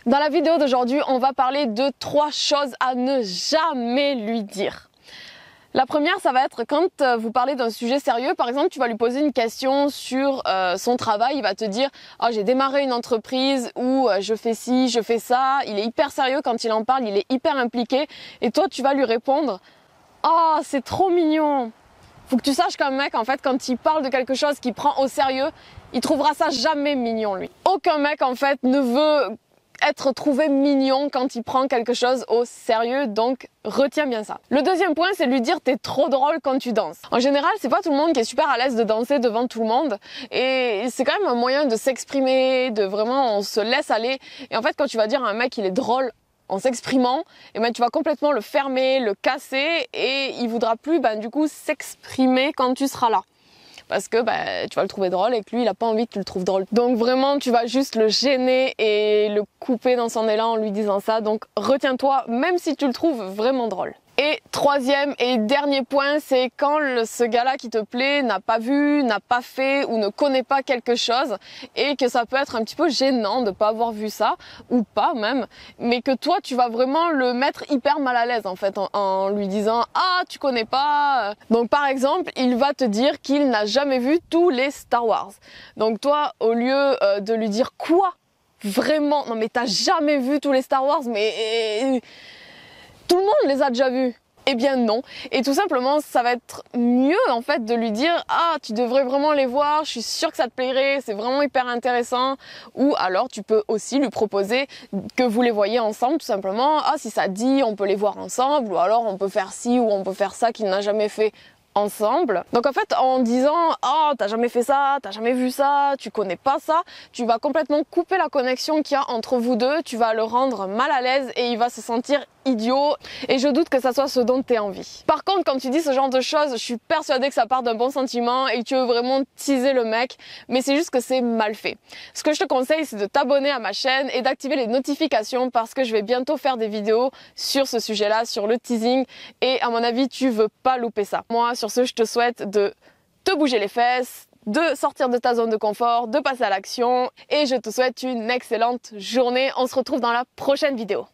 Dans la vidéo d'aujourd'hui, on va parler de 3 choses à ne jamais lui dire. La première, ça va être quand vous parlez d'un sujet sérieux. Par exemple, tu vas lui poser une question sur son travail. Il va te dire « Oh, j'ai démarré une entreprise ou je fais ci, je fais ça ». Il est hyper sérieux quand il en parle, il est hyper impliqué. Et toi, tu vas lui répondre « Oh, c'est trop mignon ». Faut que tu saches qu'un mec, en fait, quand il parle de quelque chose qu'il prend au sérieux, il trouvera ça jamais mignon, lui. Aucun mec, en fait, ne veut être trouvé mignon quand il prend quelque chose au sérieux, donc retiens bien ça. Le deuxième point, c'est lui dire t'es trop drôle quand tu danses. En général, c'est pas tout le monde qui est super à l'aise de danser devant tout le monde, et c'est quand même un moyen de s'exprimer, de vraiment on se laisse aller. Et en fait, quand tu vas dire à un mec il est drôle en s'exprimant, et ben tu vas complètement le fermer, le casser, et il voudra plus du coup s'exprimer quand tu seras là. Parce que tu vas le trouver drôle et que lui il a pas envie que tu le trouves drôle. Donc vraiment tu vas juste le gêner et le couper dans son élan en lui disant ça. Donc retiens-toi même si tu le trouves vraiment drôle. Et troisième et dernier point, c'est quand ce gars-là qui te plaît n'a pas vu, n'a pas fait ou ne connaît pas quelque chose et que ça peut être un petit peu gênant de pas avoir vu ça ou pas même, mais que toi tu vas vraiment le mettre hyper mal à l'aise en fait en lui disant « Ah, tu connais pas ». Donc par exemple, il va te dire qu'il n'a jamais vu tous les Star Wars. Donc toi, au lieu de lui dire « Quoi ? Vraiment ? Non mais t'as jamais vu tous les Star Wars ? Mais… tout le monde les a déjà vus. » Eh bien non. Et tout simplement, ça va être mieux en fait de lui dire « Ah, tu devrais vraiment les voir, je suis sûre que ça te plairait, c'est vraiment hyper intéressant. » Ou alors tu peux aussi lui proposer que vous les voyez ensemble tout simplement. « Ah, si ça te dit, on peut les voir ensemble. » Ou alors on peut faire ci ou on peut faire ça qu'il n'a jamais fait ensemble. Donc en fait en disant « Oh, t'as jamais fait ça, t'as jamais vu ça, tu connais pas ça », tu vas complètement couper la connexion qu'il y a entre vous deux, tu vas le rendre mal à l'aise et il va se sentir idiot et je doute que ça soit ce dont tu as envie. Par contre, quand tu dis ce genre de choses, je suis persuadée que ça part d'un bon sentiment et que tu veux vraiment teaser le mec, mais c'est juste que c'est mal fait. Ce que je te conseille, c'est de t'abonner à ma chaîne et d'activer les notifications parce que je vais bientôt faire des vidéos sur ce sujet-là, sur le teasing, et à mon avis, tu veux pas louper ça. Moi, sur ce, je te souhaite de te bouger les fesses, de sortir de ta zone de confort, de passer à l'action, et je te souhaite une excellente journée. On se retrouve dans la prochaine vidéo.